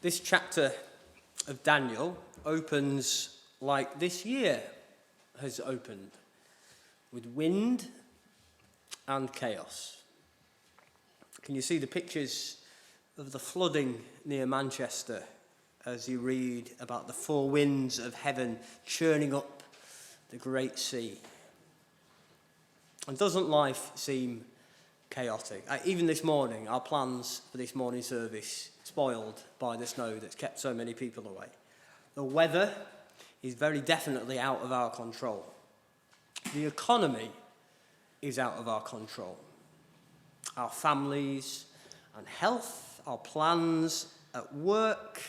This chapter of Daniel opens like this year has opened, with wind and chaos. Can you see the pictures of the flooding near Manchester as you read about the four winds of heaven churning up the great sea? And doesn't life seem chaotic? Even this morning, our plans for this morning service spoiled by the snow that's kept so many people away. The weather is very definitely out of our control. The economy is out of our control. Our families and health, our plans at work,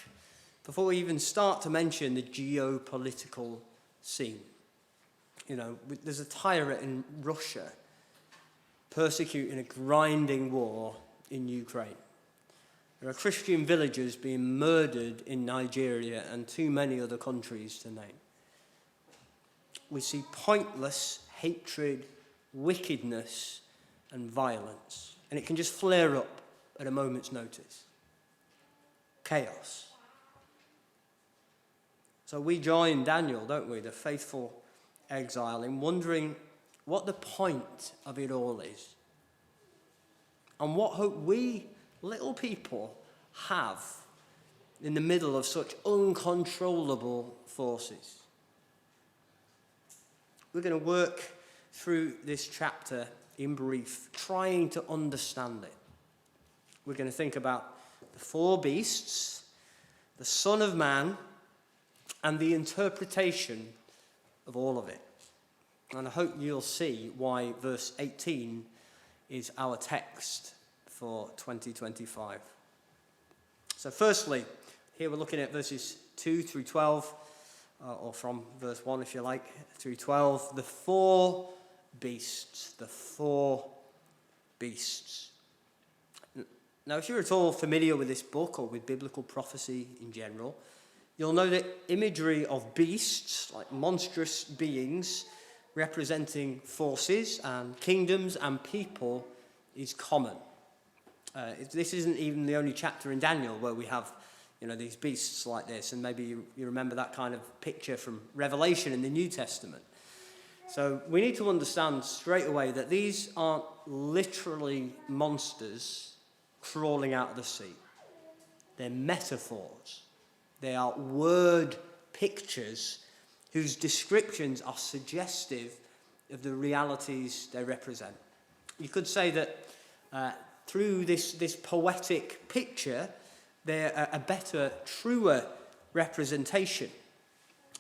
before we even start to mention the geopolitical scene. You know, there's a tyrant in Russia persecuting a grinding war in Ukraine. There are Christian villagers being murdered in Nigeria and too many other countries to name. We see pointless hatred, wickedness, and violence. And it can just flare up at a moment's notice. Chaos. So we join Daniel, don't we, the faithful exile, in wondering what the point of it all is. And what hope we, little people, have in the middle of such uncontrollable forces. We're going to work through this chapter in brief, trying to understand it. We're going to think about the four beasts, the Son of Man, and the interpretation of all of it. And I hope you'll see why verse 18 is our text for 2025. So firstly, here we're looking at verses 2 through 12, or from verse 1 if you like, through 12. The four beasts. The four beasts. Now, if you're at all familiar with this book or with biblical prophecy in general, you'll know that imagery of beasts, like monstrous beings, representing forces and kingdoms and people, is common. This isn't even the only chapter in Daniel where we have, these beasts like this, and maybe you remember that kind of picture from Revelation in the New Testament. So we need to understand straight away that these aren't literally monsters crawling out of the sea. They're metaphors. They are word pictures whose descriptions are suggestive of the realities they represent. You could say that through this poetic picture, they're a better, truer representation.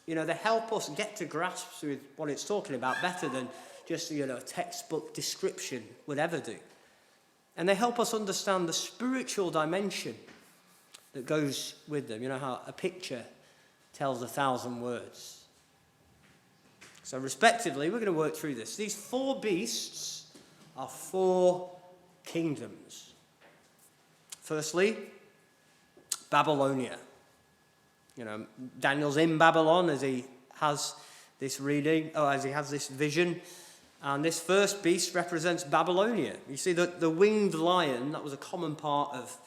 They help us get to grasp with what it's talking about better than just, a textbook description would ever do. And they help us understand the spiritual dimension that goes with them. You know how a picture tells 1,000 words. So respectively, we're going to work through this. These four beasts are four kingdoms. Firstly, Babylonia. Daniel's in Babylon as he has this reading, as he has this vision. And this first beast represents Babylonia. You see, the winged lion, that was a common part of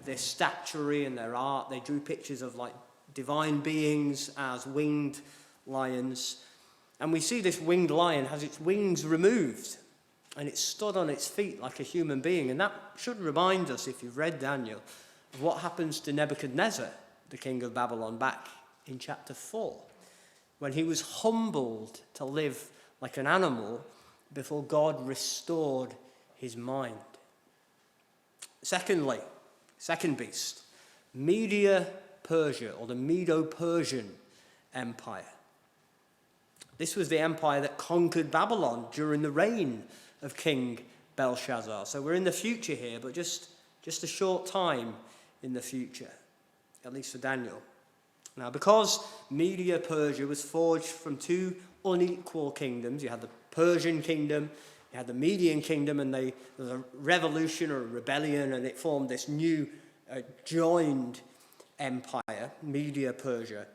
their statuary and their art. They drew pictures of divine beings as winged lions. And we see this winged lion has its wings removed, and it stood on its feet like a human being. And that should remind us, if you've read Daniel, of what happens to Nebuchadnezzar, the king of Babylon, back in chapter 4, when he was humbled to live like an animal before God restored his mind. Secondly, second beast, Media-Persia, or the Medo-Persian Empire. This was the empire that conquered Babylon during the reign of King Belshazzar. So we're in the future here, but just a short time in the future, at least for Daniel. Now, because Media-Persia was forged from two unequal kingdoms, you had the Persian kingdom, you had the Median kingdom, and there was a revolution or a rebellion, and it formed this new joined empire, Media-Persia.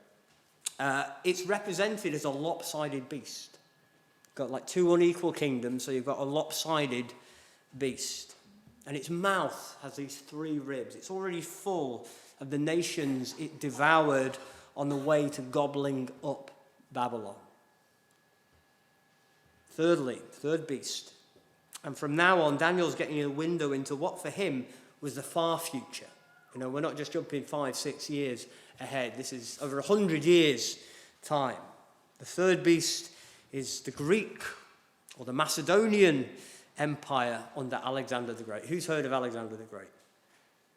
It's represented as a lopsided beast. Got two unequal kingdoms, so you've got a lopsided beast. and its mouth has these 3 ribs. It's already full of the nations it devoured on the way to gobbling up Babylon. Thirdly, third beast. And from now on, Daniel's getting a window into what for him was the far future. We're not just jumping 5-6 years ahead. This is over 100 years' time. The third beast is the Greek or the Macedonian Empire under Alexander the Great. Who's heard of Alexander the Great?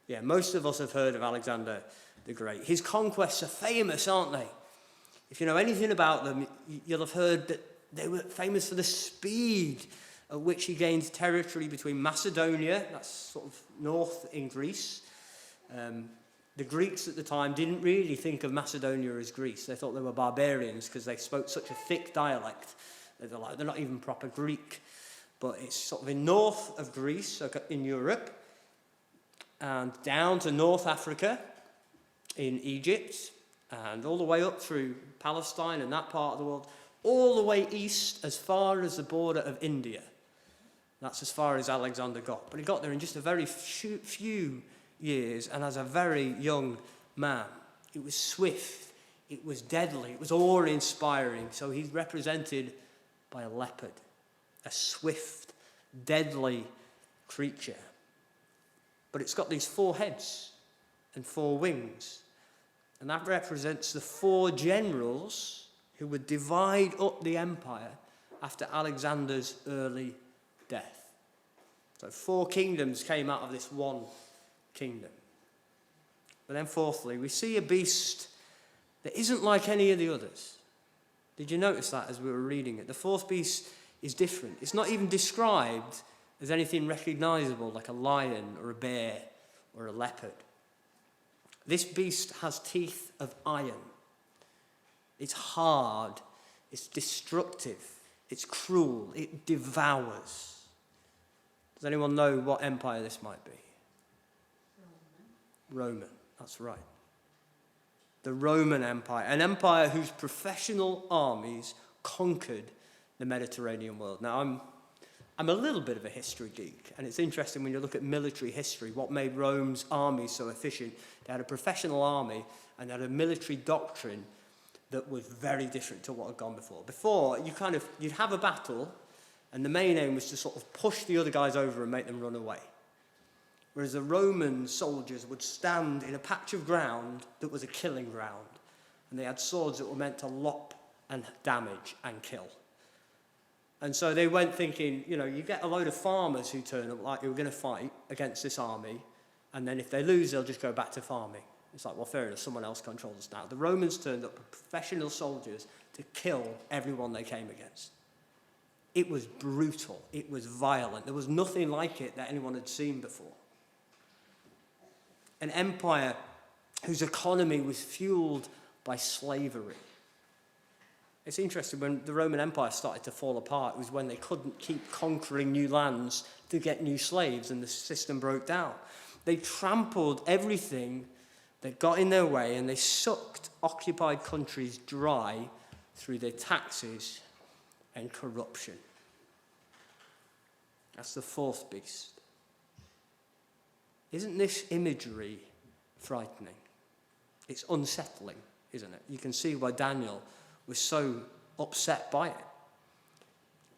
Yeah, most of us have heard of Alexander the Great. His conquests are famous, aren't they? If you know anything about them, you'll have heard that they were famous for the speed at which he gained territory between Macedonia, that's sort of north in Greece. The Greeks at the time didn't really think of Macedonia as Greece. They thought they were barbarians because they spoke such a thick dialect. They're not even proper Greek. But it's sort of in north of Greece, so in Europe, and down to North Africa, in Egypt, and all the way up through Palestine and that part of the world, all the way east as far as the border of India. That's as far as Alexander got. But he got there in just a very few years and as a very young man. It was swift, it was deadly, it was awe-inspiring. So he's represented by a leopard, a swift, deadly creature. But it's got these 4 heads and 4 wings. And that represents the 4 generals who would divide up the empire after Alexander's early death. So 4 kingdoms came out of this one kingdom. But then fourthly, we see a beast that isn't like any of the others. Did you notice that as we were reading it? The 4th beast is different. It's not even described as anything recognizable like a lion or a bear or a leopard. This beast has teeth of iron. It's hard, it's destructive, it's cruel, it devours. Does anyone know what empire this might be? Roman, that's right. The Roman Empire, an empire whose professional armies conquered the Mediterranean world. Now, I'm a little bit of a history geek, and it's interesting when you look at military history, what made Rome's armies so efficient. They had a professional army, and they had a military doctrine that was very different to what had gone before. Before, you'd have a battle, and the main aim was to sort of push the other guys over and make them run away. Whereas the Roman soldiers would stand in a patch of ground that was a killing ground, and they had swords that were meant to lop and damage and kill. And so they went thinking, you get a load of farmers who turn up like who are going to fight against this army, and then if they lose, they'll just go back to farming. It's like, well, fair enough, someone else controls us now. The Romans turned up professional soldiers to kill everyone they came against. It was brutal. It was violent. There was nothing like it that anyone had seen before. An empire whose economy was fueled by slavery. It's interesting, when the Roman Empire started to fall apart, it was when they couldn't keep conquering new lands to get new slaves, and the system broke down. They trampled everything that got in their way, and they sucked occupied countries dry through their taxes and corruption. That's the 4th beast. Isn't this imagery frightening? It's unsettling, isn't it? You can see why Daniel was so upset by it.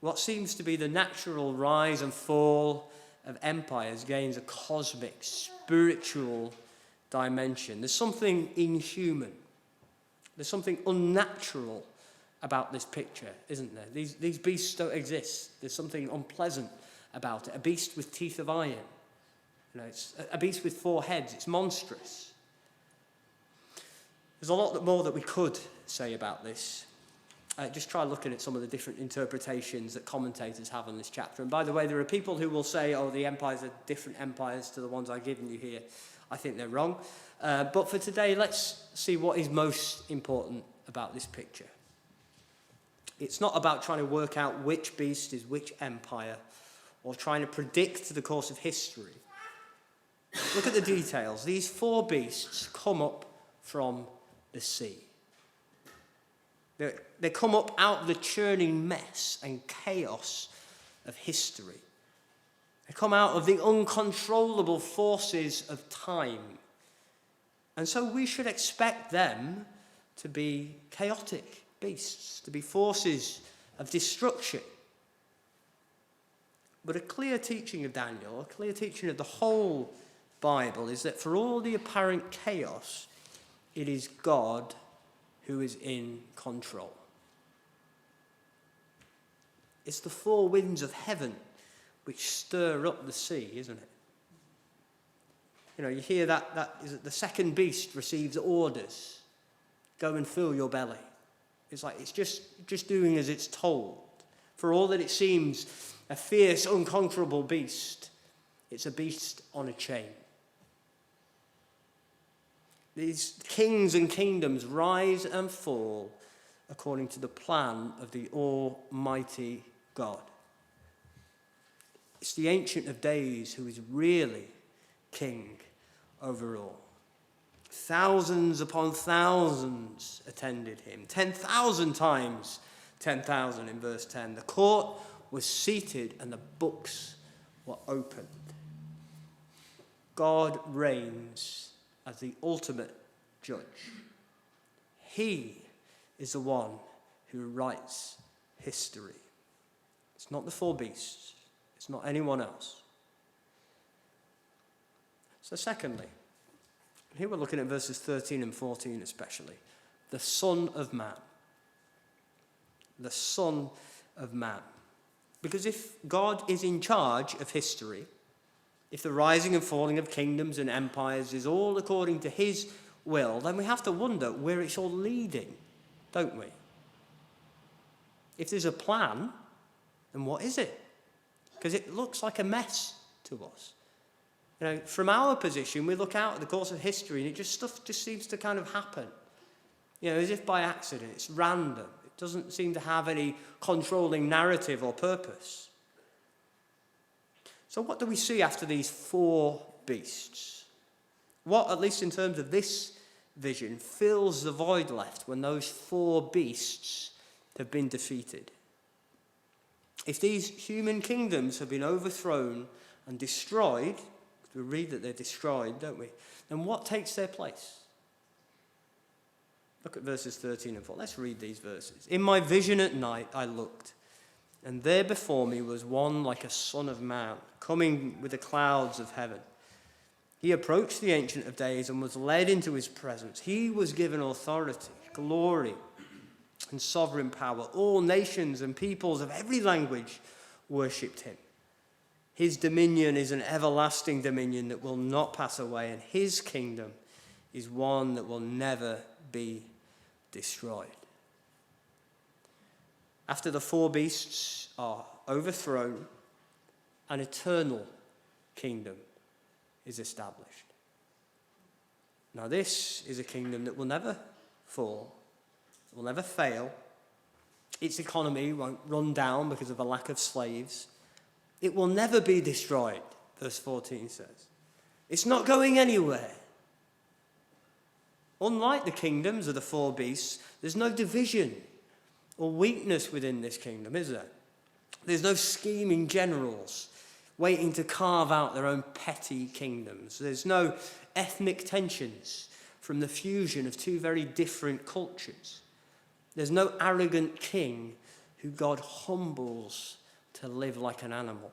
What seems to be the natural rise and fall of empires gains a cosmic, spiritual dimension. There's something inhuman. There's something unnatural about this picture, isn't there? These beasts don't exist. There's something unpleasant about it. A beast with teeth of iron. It's a beast with 4 heads. It's monstrous. There's a lot more that we could say about this. Just try looking at some of the different interpretations that commentators have on this chapter. And by the way, there are people who will say, the empires are different empires to the ones I've given you here. I think they're wrong. But for today, let's see what is most important about this picture. It's not about trying to work out which beast is which empire or trying to predict the course of history. Look at the details. These 4 beasts come up from the sea. They come up out of the churning mess and chaos of history. They come out of the uncontrollable forces of time. And so we should expect them to be chaotic beasts, to be forces of destruction. But a clear teaching of Daniel, a clear teaching of the whole Bible, is that for all the apparent chaos, it is God who is in control. It's the four winds of heaven which stir up the sea, isn't it? You know, you hear that is that the second beast receives orders. Go and fill your belly. It's like it's just doing as it's told. For all that it seems a fierce, unconquerable beast, it's a beast on a chain. These kings and kingdoms rise and fall according to the plan of the Almighty God. It's the Ancient of Days who is really king over all. Thousands upon thousands attended him. 10,000 times 10,000 in verse 10. The court was seated and the books were opened. God reigns as the ultimate judge. He is the one who writes history. It's not the four beasts. It's not anyone else. So secondly, here we're looking at verses 13 and 14 especially. The Son of Man. The Son of Man. Because if God is in charge of history, if the rising and falling of kingdoms and empires is all according to his will, then we have to wonder where it's all leading, don't we? If there's a plan, then what is it? Because it looks like a mess to us. You know, from our position, we look out at the course of history and stuff just seems to kind of happen. You know, as if by accident. It's random. It doesn't seem to have any controlling narrative or purpose. So what do we see after these four beasts? What, at least in terms of this vision, fills the void left when those four beasts have been defeated? If these human kingdoms have been overthrown and destroyed, we read that they're destroyed, don't we? Then what takes their place? Look at verses 13 and 14. Let's read these verses. In my vision at night I looked, and there before me was one like a son of man, coming with the clouds of heaven. He approached the Ancient of Days and was led into his presence. He was given authority, glory, and sovereign power. All nations and peoples of every language worshipped him. His dominion is an everlasting dominion that will not pass away, and his kingdom is one that will never be destroyed. After the four beasts are overthrown, an eternal kingdom is established. Now this is a kingdom that will never fall, will never fail. Its economy won't run down because of a lack of slaves. It will never be destroyed, verse 14 says. It's not going anywhere. Unlike the kingdoms of the four beasts, there's no division or weakness within this kingdom, is there? There's no scheming generals waiting to carve out their own petty kingdoms. There's no ethnic tensions from the fusion of two very different cultures. There's no arrogant king who God humbles to live like an animal.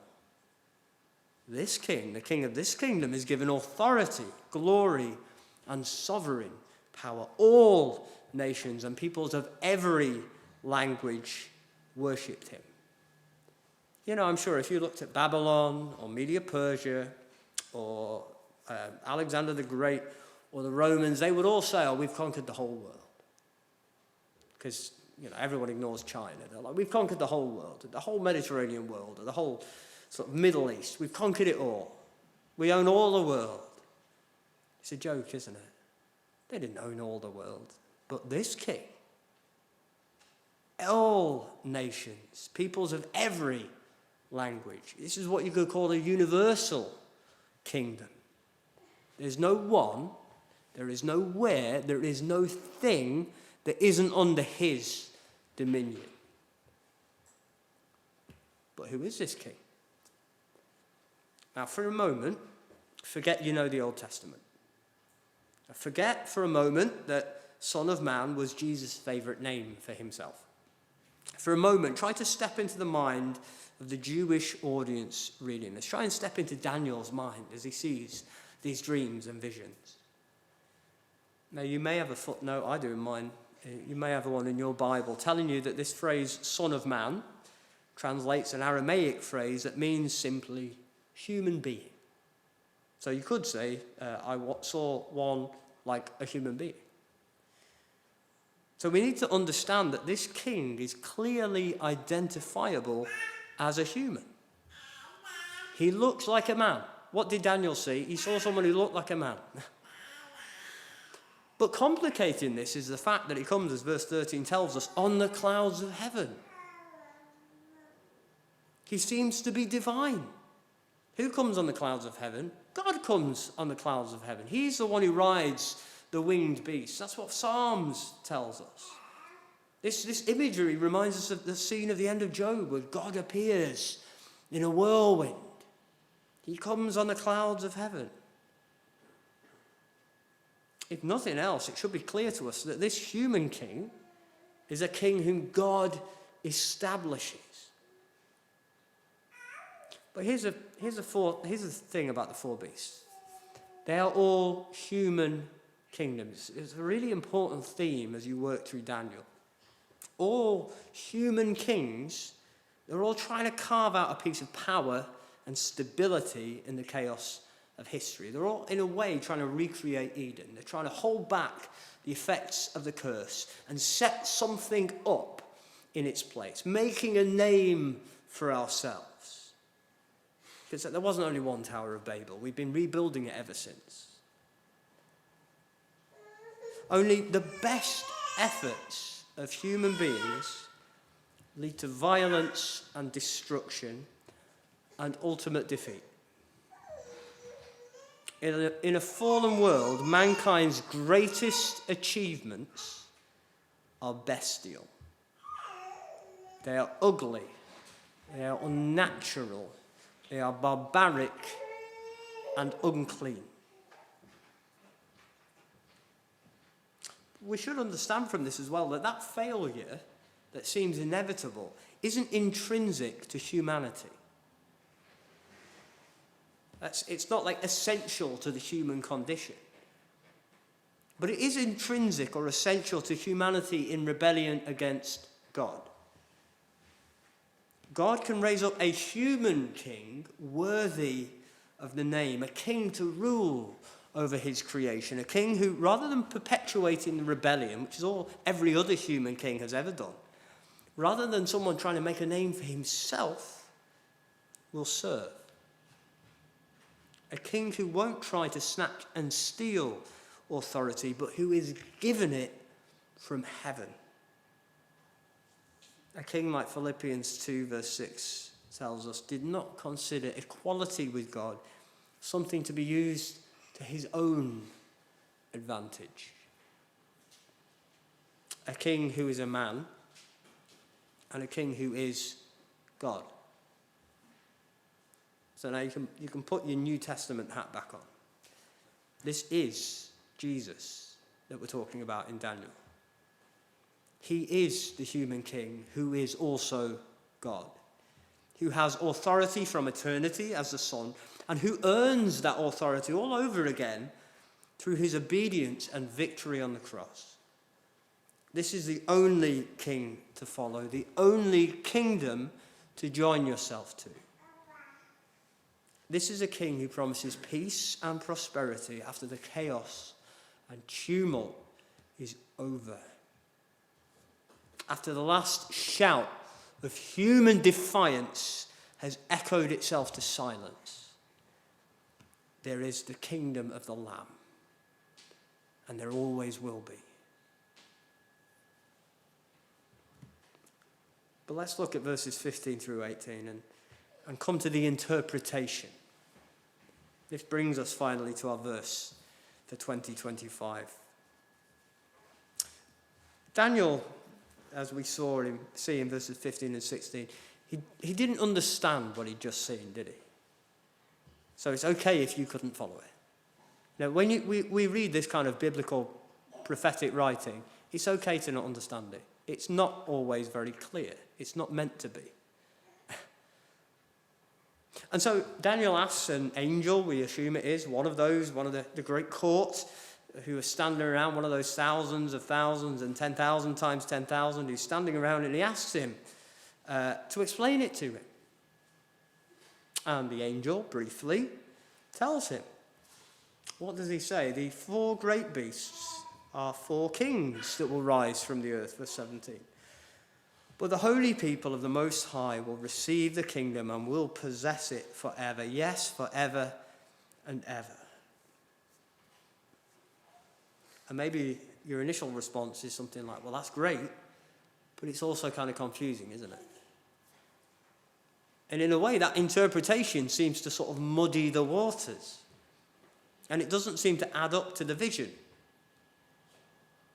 This king, the king of this kingdom, is given authority, glory, and sovereign power. All nations and peoples of every language worshipped him. You know, I'm sure if you looked at Babylon or Media-Persia or Alexander the Great or the Romans, they would all say, oh, we've conquered the whole world. Because, you know, everyone ignores China. They're like, we've conquered the whole world, the whole Mediterranean world, or the whole sort of Middle East. We've conquered it all. We own all the world. It's a joke, isn't it? They didn't own all the world. But this king, all nations, peoples of every language. This is what you could call a universal kingdom. There's no one, there is no where, there is no thing that isn't under his dominion. But who is this king? Now, for a moment, forget you know the Old Testament. Forget for a moment that Son of Man was Jesus' favourite name for himself. For a moment, try to step into the mind of the Jewish audience reading this. Try and step into Daniel's mind as he sees these dreams and visions. Now, you may have a footnote, I do in mine. You may have one in your Bible telling you that this phrase, Son of Man, translates an Aramaic phrase that means simply human being. So you could say, I saw one like a human being. So we need to understand that this king is clearly identifiable as a human. He looks like a man. What did Daniel see? He saw someone who looked like a man. But complicating this is the fact that he comes, as verse 13 tells us, on the clouds of heaven. He seems to be divine. Who comes on the clouds of heaven? God comes on the clouds of heaven. He's the one who rides the winged beast. That's what Psalms tells us. This imagery reminds us of the scene of the end of Job, where God appears in a whirlwind. He comes on the clouds of heaven. If nothing else, it should be clear to us that this human king is a king whom God establishes. But here's the thing about the four beasts. They are all human kingdoms. It's a really important theme as you work through Daniel. All human kings, they're all trying to carve out a piece of power and stability in the chaos of history. They're all, in a way, trying to recreate Eden. They're trying to hold back the effects of the curse and set something up in its place, making a name for ourselves. Because there wasn't only one Tower of Babel. We've been rebuilding it ever since. Only the best efforts of human beings lead to violence and destruction and ultimate defeat. In a fallen world, mankind's greatest achievements are bestial. They are ugly. They are unnatural. They are barbaric and unclean. We should understand from this as well that failure that seems inevitable isn't intrinsic to humanity. It's not like essential to the human condition. But it is intrinsic or essential to humanity in rebellion against God. God can raise up a human king worthy of the name, a king to rule over his creation, a king who, rather than perpetuating the rebellion, which is all every other human king has ever done, rather than someone trying to make a name for himself, will serve. A king who won't try to snatch and steal authority, but who is given it from heaven. A king like Philippians 2 verse 6 tells us, did not consider equality with God something to be used to his own advantage. A king who is a man and a king who is God. So now you can put your New Testament hat back on. This is Jesus that we're talking about in Daniel. He is the human king who is also God, who has authority from eternity as the Son, and who earns that authority all over again through his obedience and victory on the cross. This is the only king to follow, the only kingdom to join yourself to. This is a king who promises peace and prosperity after the chaos and tumult is over. After the last shout of human defiance has echoed itself to silence, there is the kingdom of the Lamb, and there always will be. But let's look at verses 15 through 18 and come to the interpretation. This brings us finally to our verse for 2025. Daniel, as we see in verses 15 and 16, he didn't understand what he'd just seen, did he? So it's okay if you couldn't follow it. Now, when we read this kind of biblical prophetic writing, it's okay to not understand it. It's not always very clear. It's not meant to be. And so Daniel asks an angel, we assume it is, one of the great courts who are standing around, one of those thousands and 10,000 times 10,000 who's standing around, and he asks him to explain it to him. And the angel briefly tells him. What does he say? The 4 great beasts are 4 kings that will rise from the earth, verse 17. But the holy people of the Most High will receive the kingdom and will possess it forever. Yes, forever and ever. And maybe your initial response is something like, well, that's great, but it's also kind of confusing, isn't it? And in a way, that interpretation seems to sort of muddy the waters. And it doesn't seem to add up to the vision.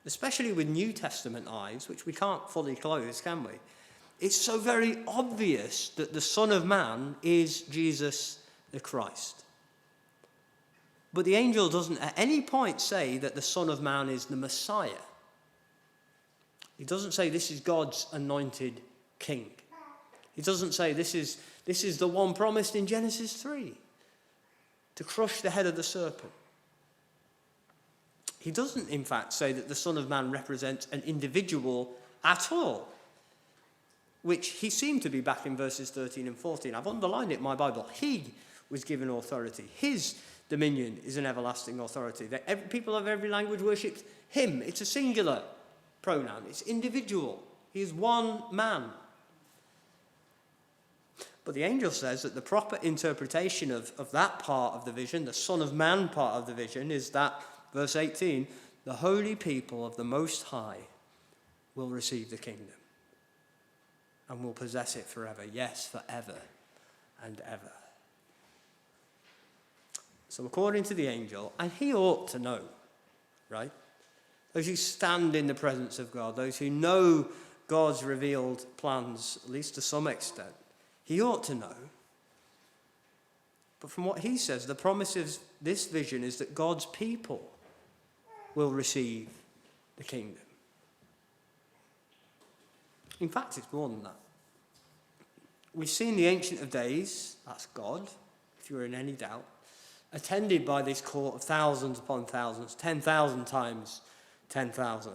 Especially with New Testament eyes, which we can't fully close, can we? It's so very obvious that the Son of Man is Jesus the Christ. But the angel doesn't at any point say that the Son of Man is the Messiah. He doesn't say this is God's anointed king. He doesn't say this is the one promised in Genesis 3 to crush the head of the serpent. He doesn't, in fact, say that the Son of Man represents an individual at all, which he seemed to be back in verses 13 and 14. I've underlined it in my Bible. He was given authority. His dominion is an everlasting authority. People of every language worshipped him. It's a singular pronoun. It's individual. He is one man. But the angel says that the proper interpretation of that part of the vision, the Son of Man part of the vision, is that, verse 18, the holy people of the Most High will receive the kingdom and will possess it forever. Yes, forever and ever. So according to the angel, and he ought to know, right? Those who stand in the presence of God, those who know God's revealed plans, at least to some extent, he ought to know. But from what he says, the promise of this vision is that God's people will receive the kingdom. In fact, it's more than that. We've seen the Ancient of Days, that's God, if you're in any doubt, attended by this court of thousands upon thousands, 10,000 times 10,000.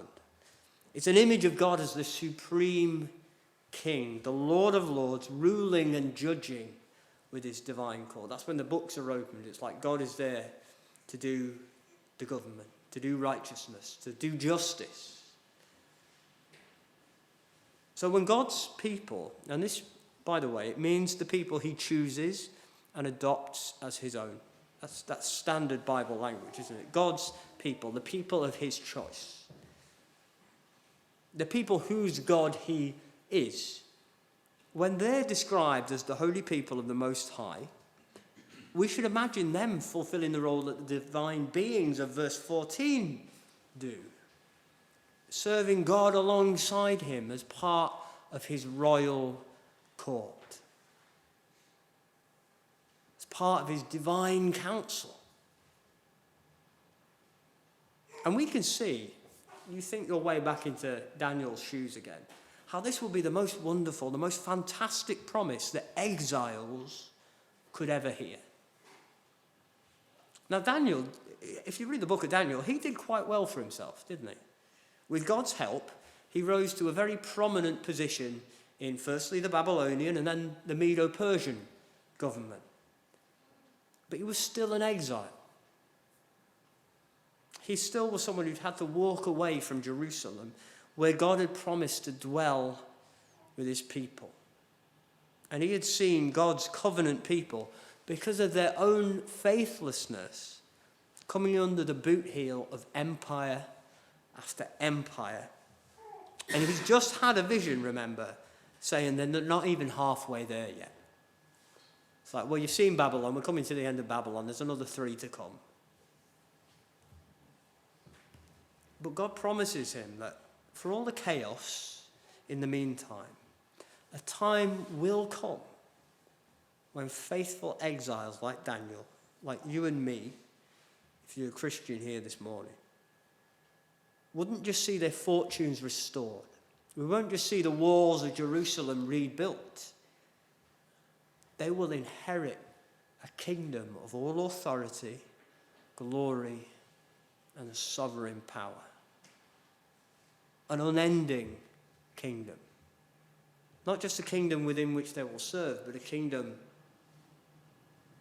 It's an image of God as the supreme King, the Lord of Lords, ruling and judging with his divine court. That's when the books are opened. It's like God is there to do the government, to do righteousness, to do justice. So when God's people, and this, by the way, it means the people he chooses and adopts as his own. That's standard Bible language, isn't it? God's people, the people of his choice. The people whose God he is. When they're described as the holy people of the Most High, we should imagine them fulfilling the role that the divine beings of verse 14 do. Serving God alongside him as part of his royal court. As part of his divine counsel. And we can see, you think your way back into Daniel's shoes again, how this will be the most wonderful, the most fantastic promise that exiles could ever hear. Now Daniel, if you read the book of Daniel, he did quite well for himself, didn't he? With God's help, he rose to a very prominent position in firstly the Babylonian and then the Medo-Persian government. But he was still an exile. He still was someone who'd had to walk away from Jerusalem, where God had promised to dwell with his people. And he had seen God's covenant people, because of their own faithlessness, coming under the boot heel of empire after empire. And he's just had a vision, remember, saying they're not even halfway there yet. It's like, well, you've seen Babylon, we're coming to the end of Babylon, there's another 3 to come. But God promises him that for all the chaos in the meantime, a time will come when faithful exiles like Daniel like you and me, if you're a Christian here this morning, wouldn't just see their fortunes restored. We won't just see the walls of Jerusalem rebuilt. They will inherit a kingdom of all authority, glory, and a sovereign power. An unending kingdom. Not just a kingdom within which they will serve, but a kingdom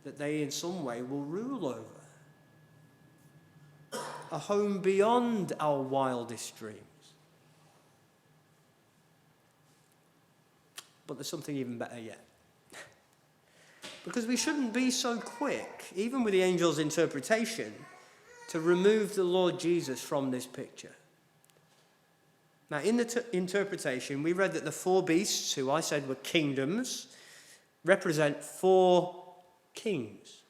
that they in some way will rule over. A home beyond our wildest dreams. But there's something even better yet. Because we shouldn't be so quick, even with the angel's interpretation, to remove the Lord Jesus from this picture. Now, in the interpretation, we read that the four beasts, who I said were kingdoms, represent four kings.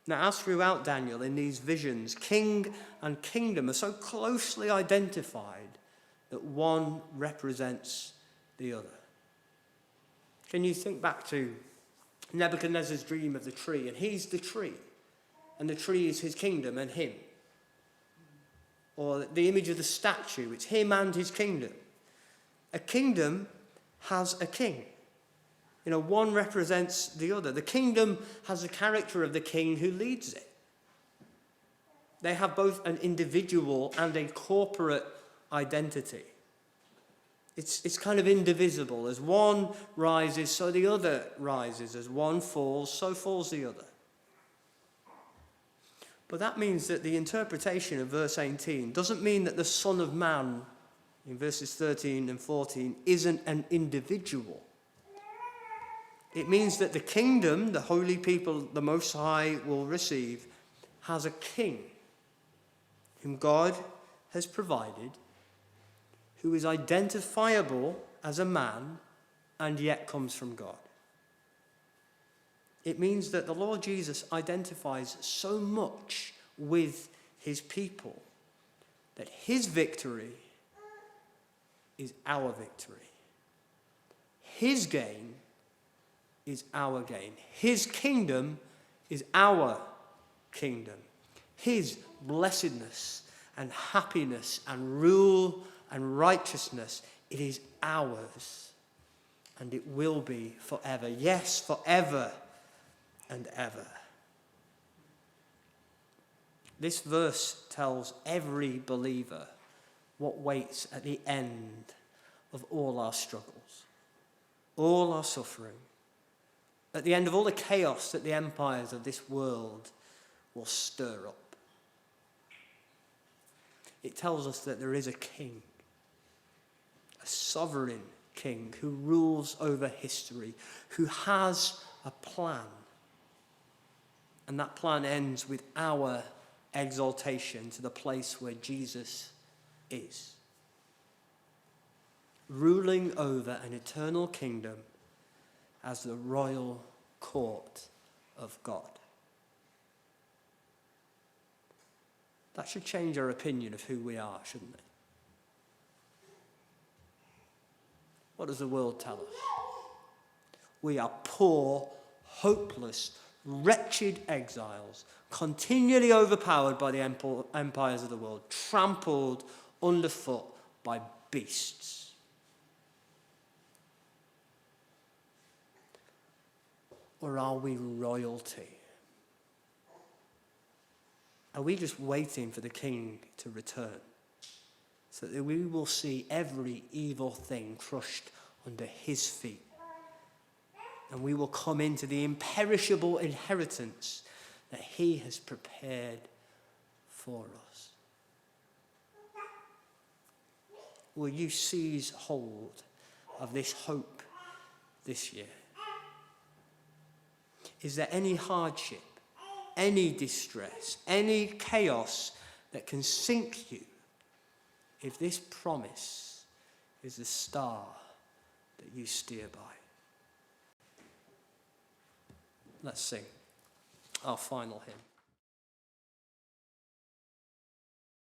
Now, as throughout Daniel, in these visions, king and kingdom are so closely identified that one represents the other. Can you think back to Nebuchadnezzar's dream of the tree? And he's the tree, and the tree is his kingdom and him. Or the image of the statue, it's him and his kingdom. A kingdom has a king. One represents the other. The kingdom has the character of the king who leads it. They have both an individual and a corporate identity. It's kind of indivisible. As one rises, so the other rises. As one falls, so falls the other. But that means that the interpretation of verse 18 doesn't mean that the Son of Man, in verses 13 and 14, isn't an individual. It means that the kingdom, the holy people, the Most High will receive, has a king whom God has provided, who is identifiable as a man and yet comes from God. It means that the Lord Jesus identifies so much with his people that his victory is our victory. His gain is our gain. His kingdom is our kingdom. His blessedness and happiness and rule and righteousness, it is ours. And it will be forever. Yes, forever and ever. This verse tells every believer what waits at the end of all our struggles, all our suffering, at the end of all the chaos that the empires of this world will stir up. It tells us that there is a king, a sovereign king who rules over history, who has a plan. And that plan ends with our exaltation to the place where Jesus is, ruling over an eternal kingdom as the royal court of God. That should change our opinion of who we are, shouldn't it? What does the world tell us? We are poor, hopeless, wretched exiles, continually overpowered by the empires of the world, trampled underfoot by beasts. Or are we royalty? Are we just waiting for the king to return so that we will see every evil thing crushed under his feet? And we will come into the imperishable inheritance that he has prepared for us. Will you seize hold of this hope this year? Is there any hardship, any distress, any chaos that can sink you if this promise is the star that you steer by? Let's sing our final hymn.